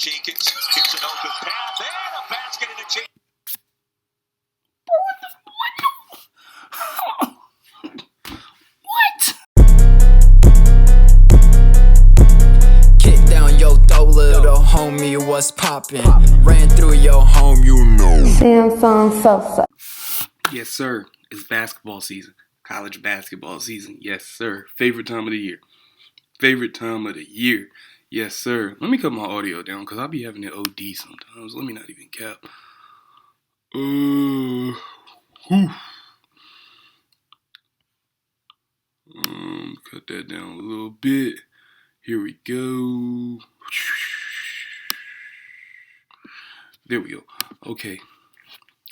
Jenkins. Here's an open path and a basket in a chain. Kick down your door, little homie, what's poppin'? Ran through your home, you know. Samsung Sosa. Yes, sir. It's basketball season. College basketball season. Yes, sir. Favorite time of the year. Favorite time of the year. Yes, sir. Let me cut my audio down because I'll be having it OD sometimes. Let me not even cap. Cut that down a little bit. Here we go. There we go. Okay.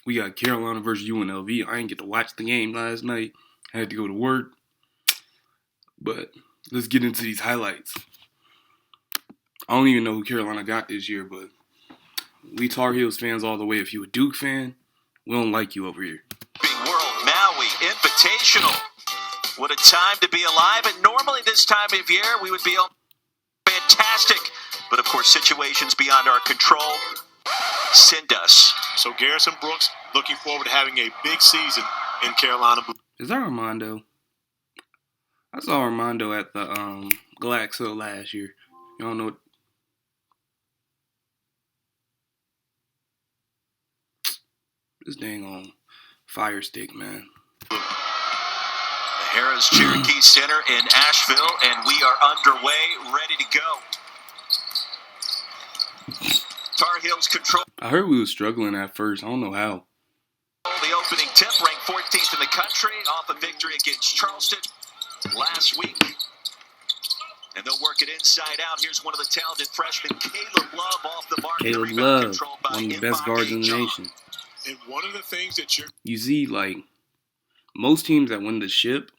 We got Carolina versus UNLV. I didn't get to watch the game last night. I had to go to work. But let's get into these highlights. I don't even know who Carolina got this year, but we Tar Heels fans all the way. If you a Duke fan, we don't like you over here. World Maui Invitational. What a time to be alive. And normally this time of year we would be fantastic. But of course, situations beyond our control send us. So Garrison Brooks looking forward to having a big season in Carolina. Is that Armando? I saw Armando at the Glaxo last year. Y'all know what? This dang on Fire Stick, man. The Harrah's Cherokee Center in Asheville, and we are underway, ready to go. Tar Heels control. I heard we was struggling at first. I don't know how. The opening tip, ranked 14th in the country, off a victory against Charleston last week. And they'll work it inside out. Here's one of the talented freshmen, Caleb Love, off the mark. Caleb Love, one of the best guards in the nation. And one of the things that you see, like, most teams that win the ship,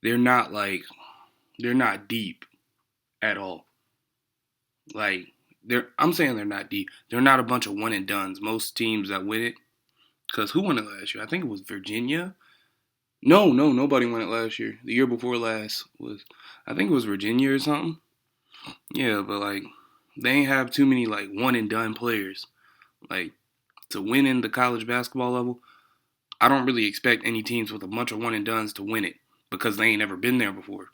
they're not deep at all. Like, I'm saying they're not deep. They're not a bunch of one and dones. Most teams that win it, because who won it last year? I think it was Virginia. No, nobody won it last year. The year before last was, I think it was Virginia or something. Yeah, but like, they ain't have too many like one and done players. Like, to win in the college basketball level, I don't really expect any teams with a bunch of one and dones to win it because they ain't never been there before.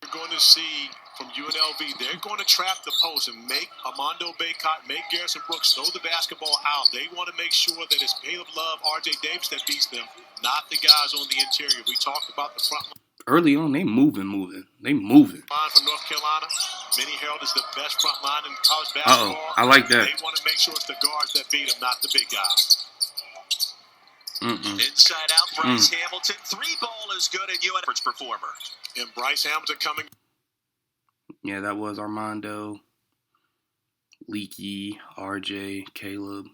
You're going to see from UNLV, they're going to trap the post and make Armando Bacot, make Garrison Brooks throw the basketball out. They want to make sure that it's Caleb Love, R.J. Davis that beats them, not the guys on the interior. We talked about the front line. Early on, they moving. They moving. Line for North Carolina, Minnie Harold is the best front line in college basketball. I like that. They want to make sure it's the guards that beat them, not the big guys. Inside out, Bryce Hamilton. Three ball is good, and UNLV's performer. And Bryce Hamilton coming. Yeah, that was Armando, Leaky, RJ, Caleb.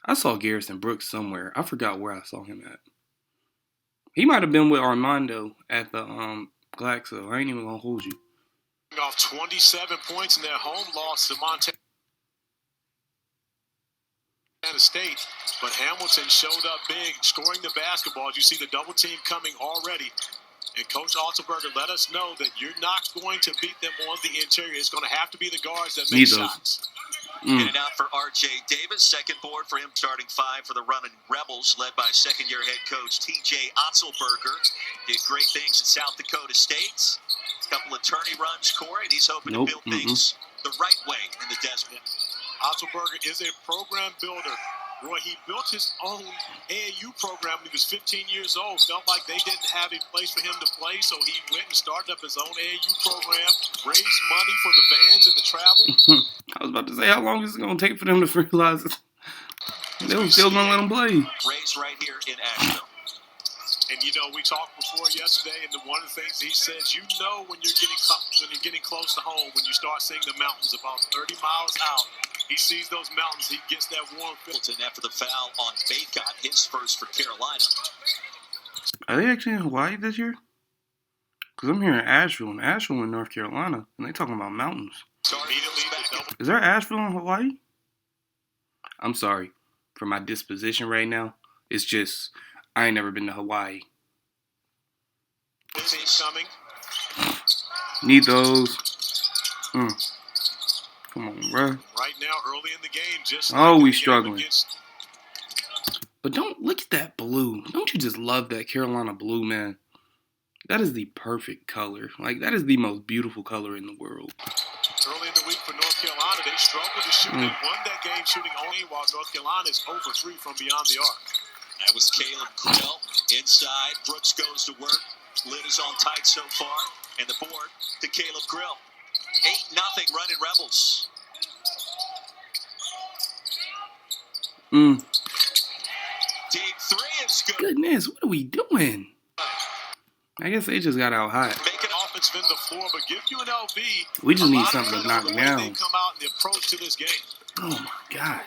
I saw Garrison Brooks somewhere. I forgot where I saw him at. He might have been with Armando at the Glaxo. I ain't even gonna hold you. Off 27 points in their home loss to Montana State, but Hamilton showed up big, scoring the basketball. You see the double team coming already. And Coach Altenberger let us know that you're not going to beat them on the interior. It's going to have to be the guards that make shots. In and out for R.J. Davis. Second board for him, starting five for the running Rebels, led by second-year head coach T.J. Otzelberger. Did great things at South Dakota State. A couple of tourney runs, Corey, and he's hoping to build things the right way in the desert. Otzelberger is a program builder. Roy, he built his own AAU program when he was 15 years old. Felt like they didn't have a place for him to play, so he went and started up his own AAU program, raised money for the vans and the travel. I was about to say, how long is it going to take for them to realize it? They were still going to let them play. Raised right here in Asheville. And you know, we talked before yesterday, and one of the things he says, you know, when you're getting close to home, when you start seeing the mountains about 30 miles out, he sees those mountains, he gets that warm feeling. After the foul on Bacot, his first for Carolina. Are they actually in Hawaii this year? Because I'm here in Asheville, in North Carolina, and they talking about mountains. Is there Asheville in Hawaii? I'm sorry for my disposition right now. It's just, I ain't never been to Hawaii. Coming. Need those. Come on, bro. Right now, early in the game, just Oh, like we in the game struggling. against. But don't look at that blue. Don't you just love that Carolina blue, man? That is the perfect color. Like, that is the most beautiful color in the world. Early in the week for North Carolina, they struggled to shoot. They won that game shooting only, while North Carolina is over 3 from beyond the arc. That was Caleb Grill inside. Brooks goes to work. Lid is on tight so far. And the board to Caleb Grill. 8-0 running Rebels. Deep three is good. Goodness, what are we doing? I guess they just got out hot. Make an offensive in the floor, but give UNLV. We just need something to knock them down. They come out in the approach to this game. Oh my God.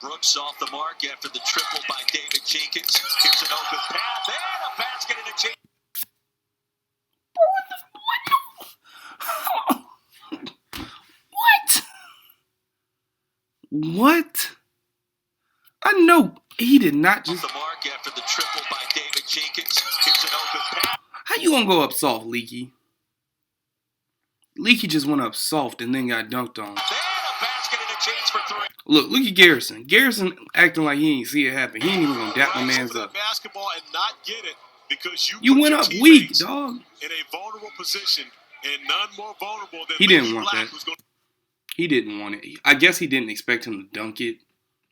Brooks off the mark after the triple by David Jenkins. Here's an open path and a basket in a chance. What? I know he did not just. Off the mark after the triple by David Jenkins. Here's an open path. How you gonna go up soft, Leaky? Leaky just went up soft and then got dunked on. And a basket and a chance for 3. Look at Garrison. Garrison acting like he ain't see it happen. He ain't even gonna dap my man's up. Basketball and not get it because You went up weak, dog. In a vulnerable position, and none more vulnerable than He didn't want Black, that. He didn't want it. I guess he didn't expect him to dunk it.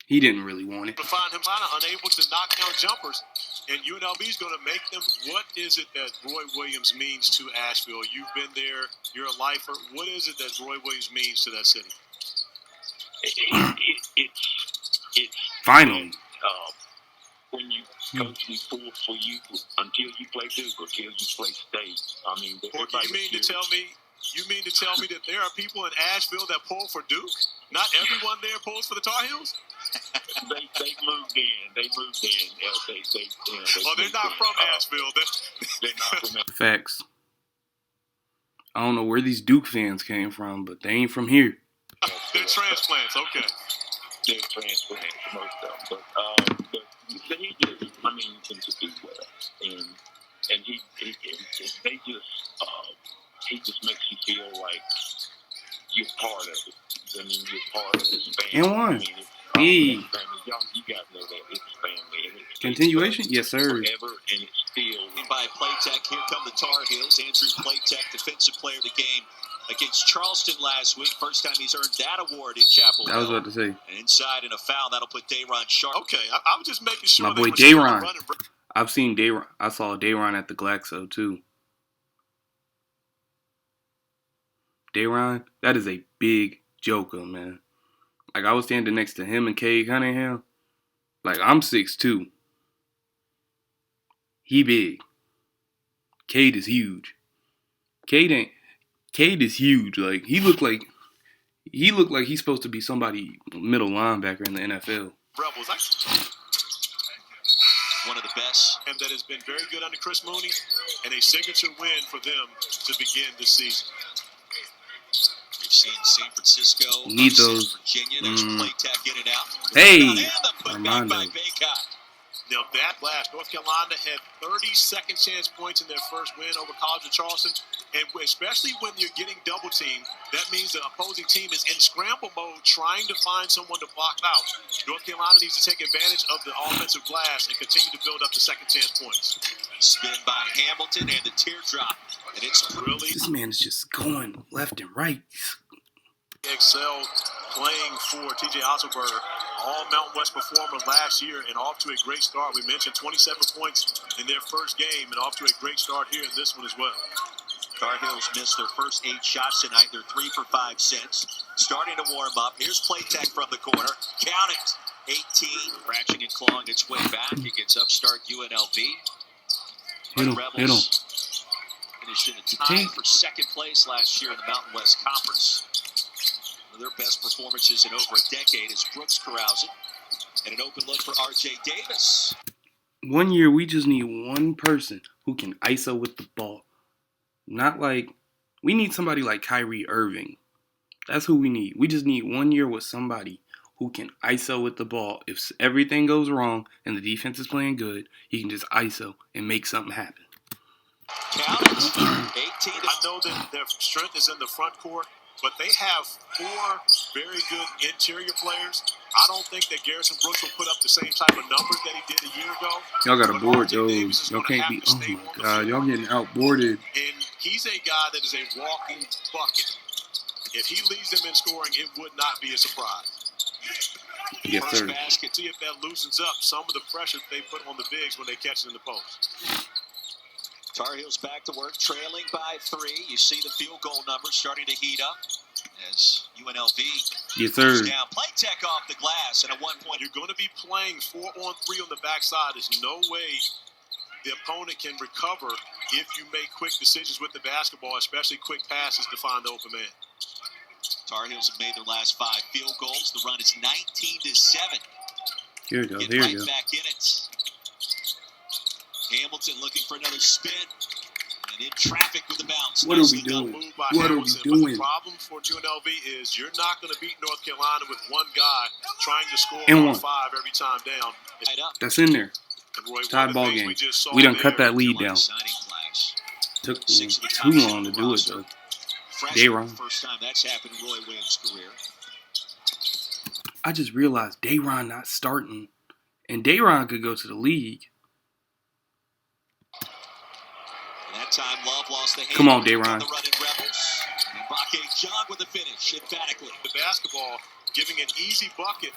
He didn't really want it. To find him unable to knock down jumpers, and UNLV is going to make them. What is it that Roy Williams means to Asheville? You've been there. You're a lifer. What is it that Roy Williams means to that city? It's Finally. When you coach we pull for you until you play Duke or until you play State. I mean, You mean to tell me that there are people in Asheville that pull for Duke? Not everyone there pulls for the Tar Heels? they moved in. They moved in. They're not from Asheville. They're not from Asheville. Facts. I don't know where these Duke fans came from, but they ain't from here. They're transplants. Okay. They're transplants, most of them. But he just, I mean, seems to do well, and he just makes you feel like you're part of it. I mean, you're part of this family. And one. I mean, y'all, you guys know that it's family. And it's Continuation? Yes, sir. Forever, and it's still. By Playtech, here come the Tar Heels. Andrew Playtech, defensive player of the game against Charleston last week. First time he's earned that award in Chapel Hill. I was about to say. And inside in a foul, that'll put Dayron Sharp. Okay, I was just making sure. My boy Dayron. I've seen Dayron. I saw Dayron at the Glaxo too. Dayron, that is a big joker, man. Like, I was standing next to him and Cade Cunningham. Like, I'm 6'2". He big. Cade is huge. Cade is huge. Like, he looked like he's supposed to be somebody middle linebacker in the NFL. Rebels, one of the best, and that has been very good under Chris Mooney, and a signature win for them to begin this season. We've seen San Francisco, Need those. Virginia. There's Playtech in and out. Hey, and the putback by Baycott. Now that blast, North Carolina had 30 second chance points in their first win over College of Charleston, and especially when you're getting double teamed, that means the opposing team is in scramble mode trying to find someone to block out. North Carolina needs to take advantage of the offensive glass and continue to build up the second chance points. Spin by Hamilton and the teardrop, and it's really this man is just going left and right. Excelled playing for TJ Otzelberger, all Mountain West performer last year, and off to a great start. We mentioned 27 points in their first game, and off to a great start here in this one as well. Tar Heels missed their first 8 shots tonight. They're 3 for 5 since. Starting to warm up. Here's Playtech from the corner. Count it. 18, scratching and clawing its way back against upstart UNLV. Hit him. Finished in a tie for second place last year in the Mountain West Conference. One of their best performances in over a decade is Brooks carousing. And an open look for R.J. Davis. One year, we just need one person who can ISO with the ball. Not like, we need somebody like Kyrie Irving. That's who we need. We just need 1 year with somebody who can ISO with the ball. If everything goes wrong and the defense is playing good, he can just ISO and make something happen. Count it. 8 I know that their strength is in the front court, but they have 4 very good interior players. I don't think that Garrison Brooks will put up the same type of numbers that he did a year ago. Y'all got to But board RJ those. Davis is Y'all gonna can't have be. to Oh stay my on the God, y'all floor. getting outboarded. And he's a guy that is a walking bucket. If he leads them in scoring, it would not be a surprise. Yes, First sir. basket, see if that loosens up some of the pressure they put on the bigs when they catch it in the post. Tar Heels back to work, trailing by 3. You see the field goal numbers starting to heat up as UNLV Yes, sir. down. Play tech off the glass and a 1-point. You're going to be playing 4-on-3 on the backside. There's no way the opponent can recover if you make quick decisions with the basketball, especially quick passes to find the open man. Tar Heels have made their last 5 field goals. The run is 19-7. Here we go. Get Here we right go. back in it. Hamilton looking for another spin. And in traffic with the bounce. What are we Nicely done doing? move by What are we Hamilton. But the doing? problem for UNLV is you're not going to beat North Carolina with one guy trying to score And on one. 5 every time down. Right up. That's in there. And Roy, Tied one of the ball things game. we just saw We done there, cut that lead Carolina down. signing class. Took 6 of the top too 10 long to do it roster. though. Freshman, Dayron. first time that's happened in Roy Williams' career. I just realized Dayron not starting, and Dayron could go to the league. And that time, Love lost the hand. Come on, The Dayron. running Rebels. And Mbake John with the finish emphatically. the basketball, giving an easy bucket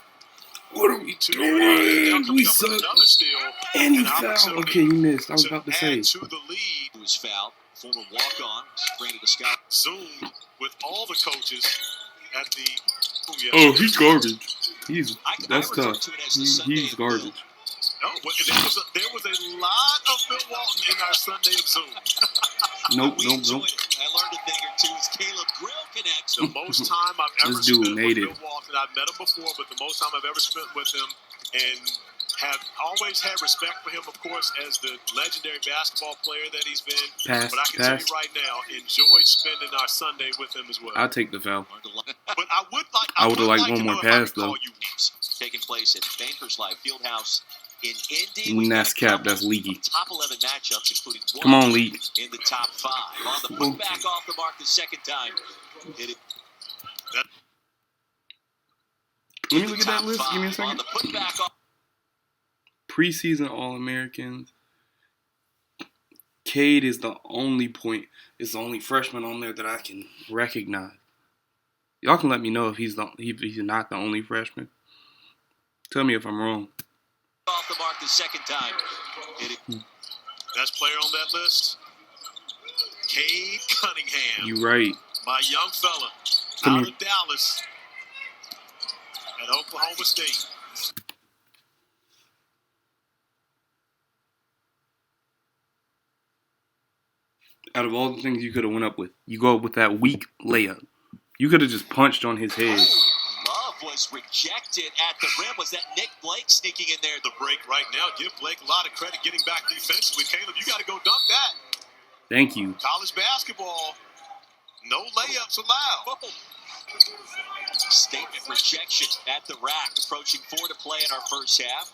What are we to doing? UNLV. Now We coming up with suck. another steal. And he an fouled. opportunity Okay, he missed. I was to about to say. add to the lead. Who was fouled. Former walk-on. Granted a scout. Zoom with all the coaches at the. Oh, he's garbage. That's I refer tough. to it as the Sunday He's of Bill. garbage. No, but there was a lot of Bill Walton in our Sunday of Zoom. Nope, We nope, enjoyed nope. it. I learned a thing or two as Caleb Grill connects. The most time I've ever This dude spent made with it. Bill Walton. I've met him before, but the most time I've ever spent with him, and have always had respect for him, of course, as the legendary basketball player that he's been. Pass, But I can tell pass. you right now, enjoyed spending our Sunday with him as well. I'll take the foul. But I would like. I would've liked one to more know if I pass, could call though. you Taking place at Bankers Life Fieldhouse in Indy. We've That's got a cap. couple That's leaky. of top 11 matchups, including one Come on, Leak. in the top 5. On the putback off the mark the second time. Hit it. Let me look at that Top list. Give me a 5. On second. the putback off. Preseason All-Americans. Cade is the only freshman on there that I can recognize. Y'all can let me know if he's not the only freshman. Tell me if I'm wrong. Off the mark the second time. Hit it. best player on that list? Cade Cunningham. You right. My young fella Come out here. of Dallas at Oklahoma State. Out of all the things you could have went up with, you go up with that weak layup. You could have just punched on his head. Love was rejected at the rim. Was that Nick Blake sneaking in there? The break right now. Give Blake a lot of credit getting back defensively. Caleb, you got to go dunk that. Thank you. College basketball, no layups allowed. Statement rejection at the rack. Approaching 4 to play in our first half.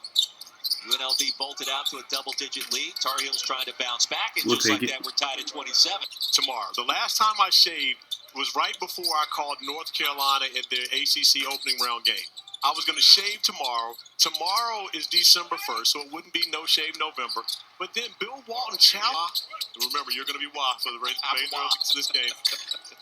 UNLV bolted out to a double-digit lead. Tar Heels trying to bounce back, and We'll just like take it. that, we're tied at 27. Tomorrow. The last time I shaved was right before I called North Carolina at their ACC opening round game. I was going to shave tomorrow. Tomorrow is December 1st, so it wouldn't be No Shave November. But then Bill Walton challenged. Remember, you're going to be wild for the remainder of this game.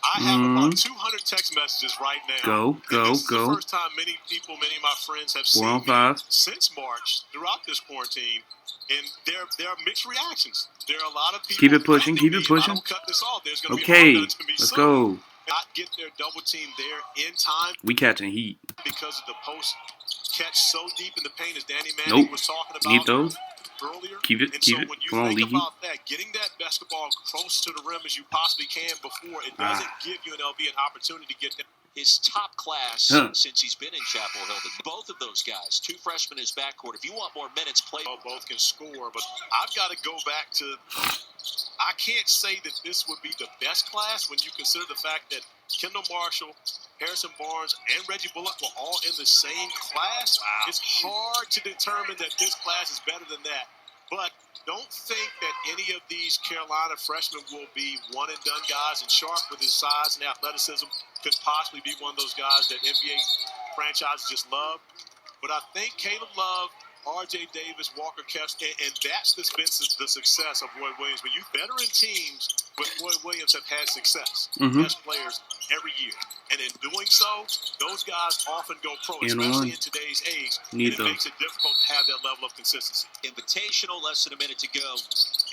I have about 200 text messages right now. Go. This is the first time many of my friends have 4 seen on me 5. since March throughout this quarantine. And there are mixed reactions. There are a lot of people. Keep it pushing, threatening keep it me, if I pushing. don't cut this off, there's going to be Okay, harm done to me let's soon. go. Not get their double team there in time We catching heat. because of the post catch so deep in the paint, as Danny Manning Nope. was talking Keep about those. earlier. Keep it, And keep so it. when you Come on, think Leaky. about that, getting that basketball close to the rim as you possibly can before, it doesn't give UNLV an opportunity to get that. His top class since he's been in Chapel Hill. Both of those guys, 2 freshmen in his backcourt. If you want more minutes, play. Both can score, but I've got to go back to. I can't say that this would be the best class when you consider the fact that Kendall Marshall, Harrison Barnes, and Reggie Bullock were all in the same class. Wow. It's hard to determine that this class is better than that. But don't think that any of these Carolina freshmen will be one-and-done guys. And Sharp, with his size and athleticism, could possibly be one of those guys that NBA franchises just love. But I think Caleb Love, R.J. Davis, Walker Kessler, and that's been the success of Roy Williams. When you veteran teams with Roy Williams have had success, best players every year. And in doing so, those guys often go pro, especially in today's age. And it makes it difficult to have that level of consistency. Invitational, less than a minute to go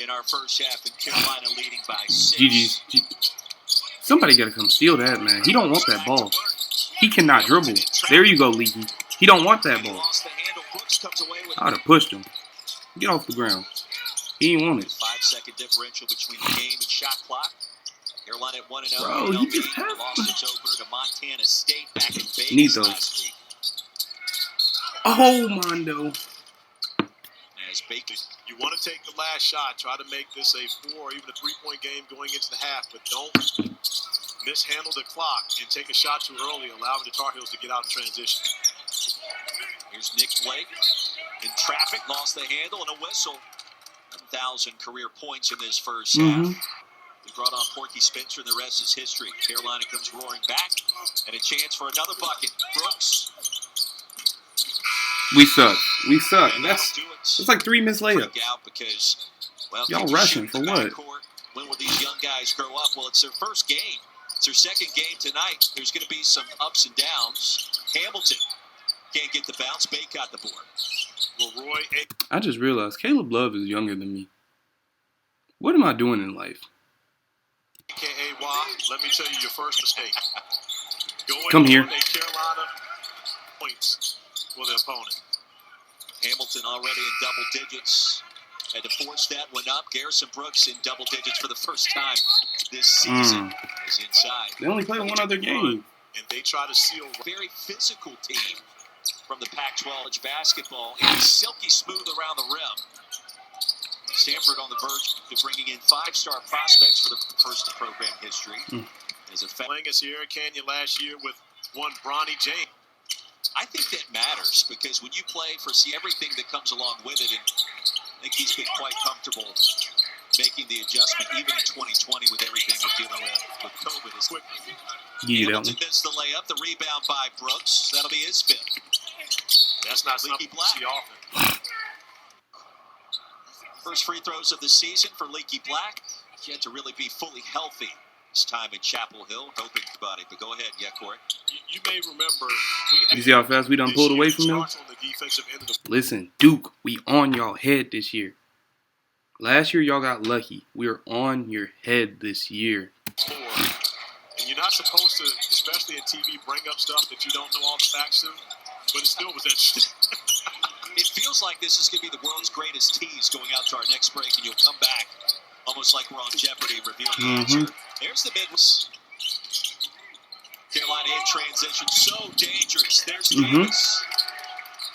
in our first half, and Carolina leading by 6. GG's. Somebody got to come steal that, man. He don't want that ball. He cannot dribble. There you go, Leaky. He don't want that ball. I would have pushed him. Get off the ground. He ain't want it. 5-second differential between the game and shot clock. Carolina at 1-0. Bro, he just lost its opener to Montana State back in Vegas Need those. last week. Oh, Mondo. As Bacon, you want to take the last shot, try to make this a 4 or even a 3-point game going into the half, but don't mishandle the clock and take a shot too early, allowing the Tar Heels to get out in transition. Here's Nick Blake in traffic, lost the handle, and a whistle. 1,000 career points in this first half. We brought on Porky Spencer, and the rest is history. Carolina comes roaring back, and a chance for another bucket. Brooks. We suck. We suck. That's like 3 missed layups. Because, well, y'all rushing for what? When will these young guys grow up? Well, it's their first game. It's their second game tonight. There's going to be some ups and downs. Hamilton can't get the bounce. Bay got the board. Well, Roy, I just realized Caleb Love is younger than me. What am I doing in life? AKA, let me tell you your first mistake. Come here. Carolina points for the opponent. Hamilton already in double digits. Had to force that one up. Garrison Brooks in double digits for the first time this season. Is inside. They only play one other game. And they try to seal. Very physical team from the Pac-12 basketball. It's silky smooth around the rim. Stanford on the verge of bringing in 5-star prospects for the first in program history. As a playing at Sierra Canyon last year with one Bronny James. I think that matters because when you play for everything that comes along with it, and I think he's been quite comfortable making the adjustment, even in 2020 with everything we're dealing with COVID. Is quick. Hamilton missed the layup, the rebound by Brooks. That'll be his fifth. That's not Leaky Black. First free throws of the season for Leaky Black. Yet to really be fully healthy this time in Chapel Hill. Hoping about it, but go ahead, Corey. You may remember. You see how fast we done pulled away from them? Listen, Duke, we on y'all head this year. Last year, y'all got lucky. We're on your head this year. And you're not supposed to, especially in TV, bring up stuff that you don't know all the facts to, but it still was interesting. It feels like this is going to be the world's greatest tease going out to our next break, and you'll come back almost like we're on Jeopardy, revealing the answer. There's the mid. Carolina in transition, so dangerous. There's Davis.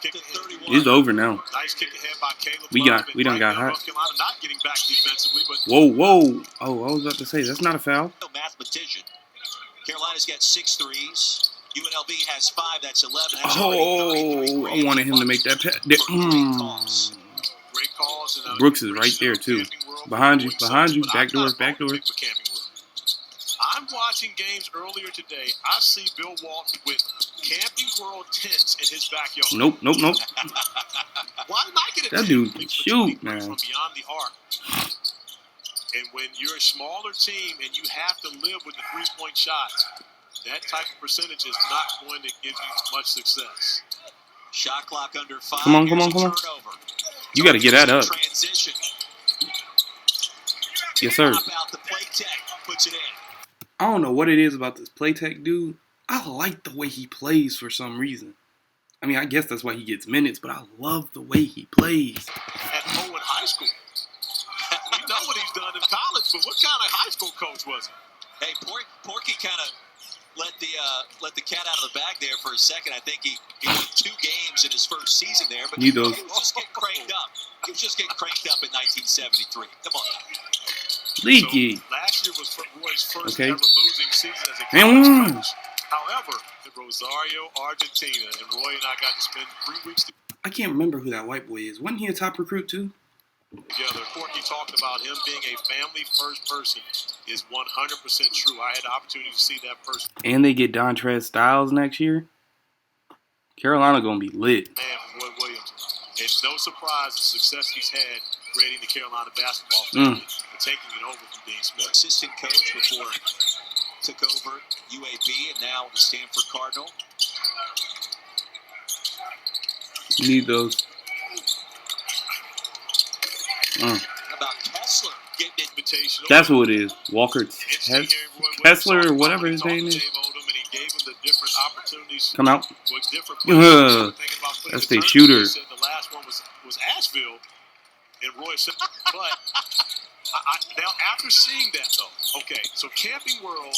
It's over now. Nice kick ahead by Caleb. We done got hot. Not getting back defensively, but whoa. Oh, I was about to say, that's not a foul. Mathematician. Carolina's got 6 threes. UNLV has 5. That's 11. That's I wanted him to make that pass. Great calls. Brooks is right there, too. Behind you. Back door. I'm watching games earlier today. I see Bill Walton with Camping World tents in his backyard. Nope. Why didn't I get it? That dude can shoot, man. From beyond the arc. And when you're a smaller team and you have to live with the 3-point shot, that type of percentage is not going to give you much success. Shot clock under 5. Come on. You got to get that up. Transition. Yes, sir. Out the play tech, puts it in. I don't know what it is about this Playtech dude. I like the way he plays for some reason. I mean, I guess that's why he gets minutes, but I love the way he plays. At Owen High School. We know what he's done in college, but what kind of high school coach was he? Hey, Porky kind of let the cat out of the bag there for a second. I think he won 2 games in his first season there, but he was just getting cranked up. He was just getting cranked up in 1973. Come on. Leaky. So last year was Roy's first ever losing season as a college coach. However, in Rosario, Argentina, and Roy and I got to spend 3 weeks together. I can't remember who that white boy is. Wasn't he a top recruit too? Together, Corky talked about him being a family-first person is 100% true. I had the opportunity to see that person. And they get Dontrez Styles next year. Carolina gonna be lit. Man, Roy Williams. It's no surprise the success he's had creating the Carolina basketball family and taking it over from Dean Smith. Assistant coach before took over UAB and now the Stanford Cardinal. You need those. How about Kessler getting invitation? That's what it is. Walker Kessler or whatever his name is. Come out. That's the shooter. The last one was Asheville, and Roy said, but now after seeing that though, okay, so Camping World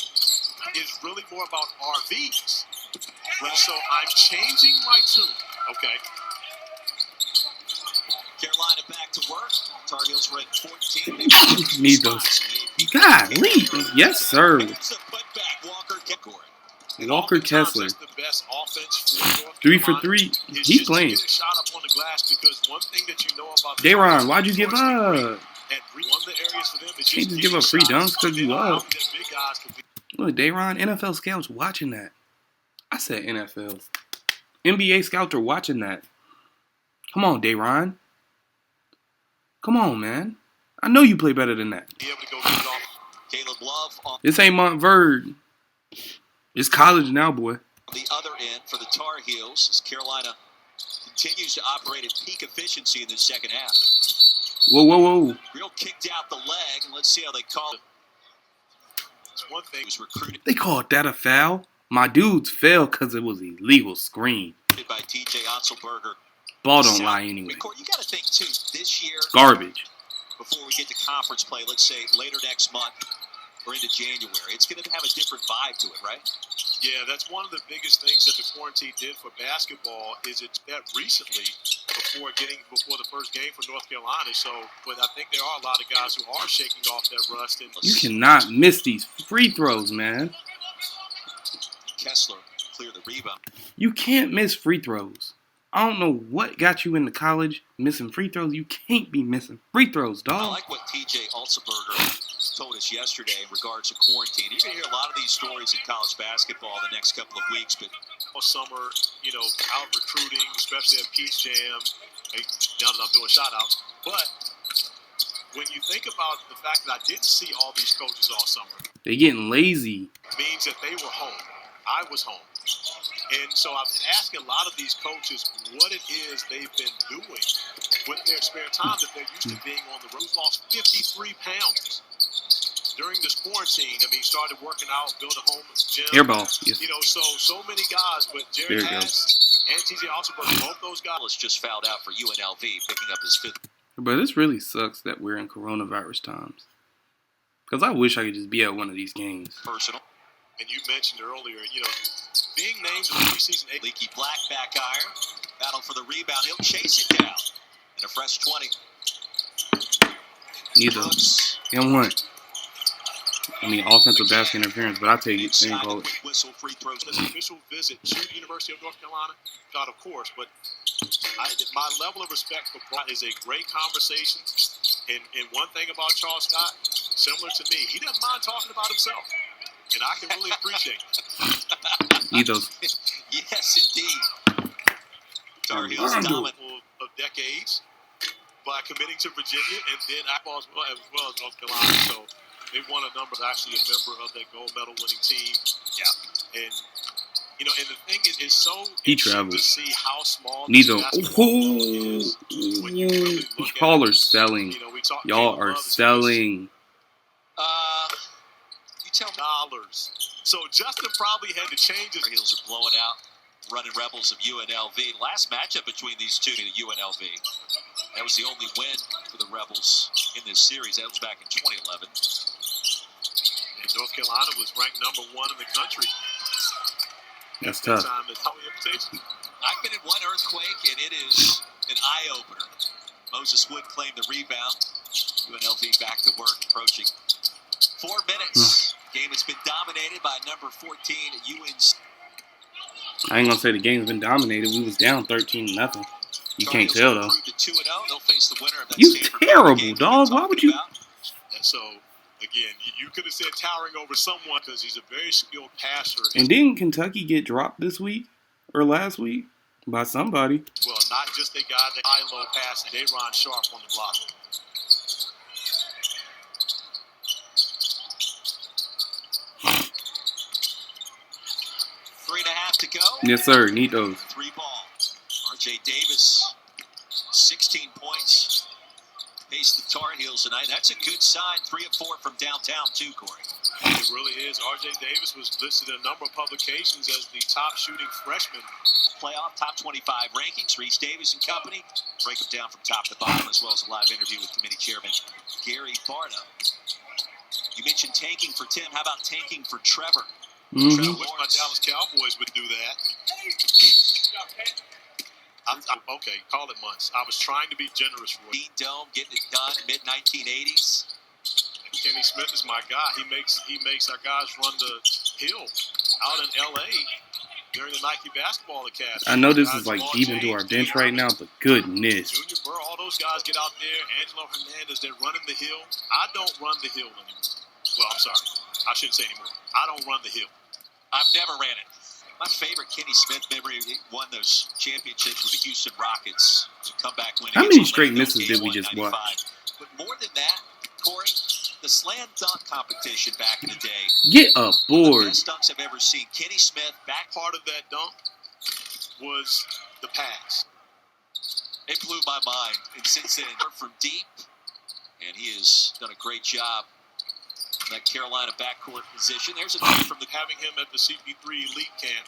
is really more about RVs. Right? So I'm changing my tune. Okay. Carolina back to work. Tar Heels ranked 14. Need those. Golly. Yes, sir. Walker Kessler. 3 for 3. He's playing. Dayron, why'd you give up? Can't just give up free dunks because you up. Look, Dayron, NFL scouts watching that. I said NFL. NBA scouts are watching that. Come on, Dayron. Come on, man. I know you play better than that. This ain't Montverde. It's college now, boy. The other end for the Tar Heels as Carolina continues to operate at peak efficiency in the second half. Whoa, whoa, whoa. Real kicked out the leg, and let's see how they call it. One thing was recruited. They called that a foul. My dudes fell because it was illegal screen. By TJ Otzelberger. Ball don't lie anyway. You got to think too. This year, garbage. Before we get to conference play, let's say later next month or into January, it's going to have a different vibe to it, right? Yeah, that's one of the biggest things that the quarantine did for basketball. Is it's met recently before the first game for North Carolina. So, but I think there are a lot of guys who are shaking off that rust. And you cannot miss these free throws, man. Kessler clear the rebound. You can't miss free throws. I don't know what got you into college missing free throws. You can't be missing free throws, dog. I like what TJ Otzelberger told us yesterday in regards to quarantine. You're going to hear a lot of these stories in college basketball the next couple of weeks. But all summer, out recruiting, especially at Peach Jam. Now that I'm doing shout-outs. But when you think about the fact that I didn't see all these coaches all summer. They're getting lazy. Means that they were home. I was home. And so I've been asking a lot of these coaches what it is they've been doing with their spare time that they're used to being on the road. We've lost 53 pounds during this quarantine. I mean, started working out, built a home gym. Airball. Yes. So many guys. But Jerry Hass and TJ Otzelberger, both those guys just fouled out for UNLV, picking up his fifth. But this really sucks that we're in coronavirus times. Because I wish I could just be at one of these games. Personal. And you mentioned earlier, being named in the preseason. Leaky Black back iron. Battle for the rebound. He'll chase it down. And a fresh 20. Need those. And one. I mean, offensive basket interference, but I'll take it. Same call it. Whistle free throws. This official visit to the University of North Carolina. God, of course, but my level of respect for Brock is a great conversation. And one thing about Charles Scott, similar to me, he doesn't mind talking about himself. And I can really appreciate it. Need those. Yes, indeed. Tar Heels dominant of decades by committing to Virginia and then as well as North Carolina. So they won a number. Actually, a member of that gold medal winning team. Yeah. And and the thing is, it's so he interesting to see how small. Need those. Y'all are selling. Y'all are selling. $. So Justin probably had to change his. Heels are blowing out, running Rebels of UNLV. Last matchup between these two to UNLV. That was the only win for the Rebels in this series. That was back in 2011. And North Carolina was ranked number 1 in the country. That's tough. I've been in one earthquake, and it is an eye-opener. Moses Wood claimed the rebound. UNLV back to work, approaching 4 minutes. Game has been dominated by number 14 UNC. I ain't gonna say the game's been dominated. We was down 13-0. You can't tell, though. They'll face the winner of that You Stanford terrible, game dog. Why would you? And so, again, you could have said towering over someone because he's a very skilled passer. And didn't Kentucky get dropped this week or last week by somebody? Well, not just a guy that high-low passing. Dayron Sharp on the block. Three and a half to go. Yes, sir. Need those. 3 ball. RJ Davis, 16 points. Faced the Tar Heels tonight. That's a good sign. 3 of 4 from downtown, too, Corey. It really is. RJ Davis was listed in a number of publications as the top shooting freshman. Playoff top 25 rankings. Reese Davis and company. Break them down from top to bottom, as well as a live interview with committee chairman Gary Barta. You mentioned tanking for Tim. How about tanking for Trevor? I wish my Dallas Cowboys would do that. Okay, call it months. I was trying to be generous, Roy. Dean Dome getting it done mid-1980s. Kenny Smith is my guy. He makes our guys run the hill out in L.A. during the Nike Basketball Academy. I know this is like deep into our bench right now, but goodness. Junior Burr, all those guys get out there. Angelo Hernandez, they're running the hill. I don't run the hill anymore. Well, I'm sorry. I shouldn't say anymore. I don't run the hill. I've never ran it. My favorite Kenny Smith memory, he won those championships with the Houston Rockets. The comeback win. How many straight misses did we just watch? But more than that, Corey, the slam dunk competition back in the day. Get a The board. best dunks I've ever seen. Kenny Smith, Back part of that dunk was the pass. it blew my mind. And since then, from deep, and he has done a great job in that Carolina backcourt position. There's a dunk from the Having him at the CP3 Elite Camp,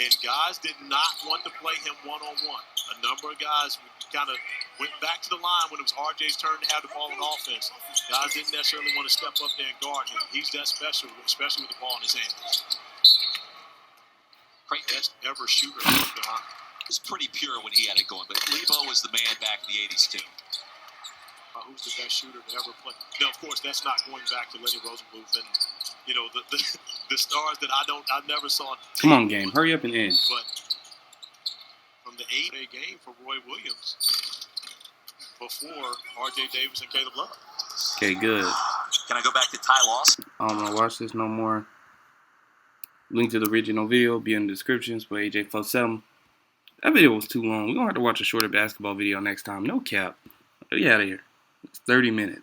and guys did not want to play him one-on-one. A number of guys kind of went back to the line when it was RJ's turn to have the ball on offense. Guys didn't necessarily want to step up there and guard him. He's that special, especially with the ball in his hands. great. Best ever shooter. It was pretty pure when he had it going, but Lebo was the man back in the 80s, too. Who's the best shooter to ever play? No, of course, that's not going back to Lenny Rosenbluth and, you know, the stars that I never saw. Come on, game. Hurry up and end. But from the 8-day game for Roy Williams before R.J. Davis and Caleb Love. Okay, good. Can I go back to Ty Lawson? I don't want to watch this no more. Link to the original video be in the descriptions for AJ47. That video was too long. We're going to have to watch a shorter basketball video next time. No cap. Get out of here. It's 30 minutes.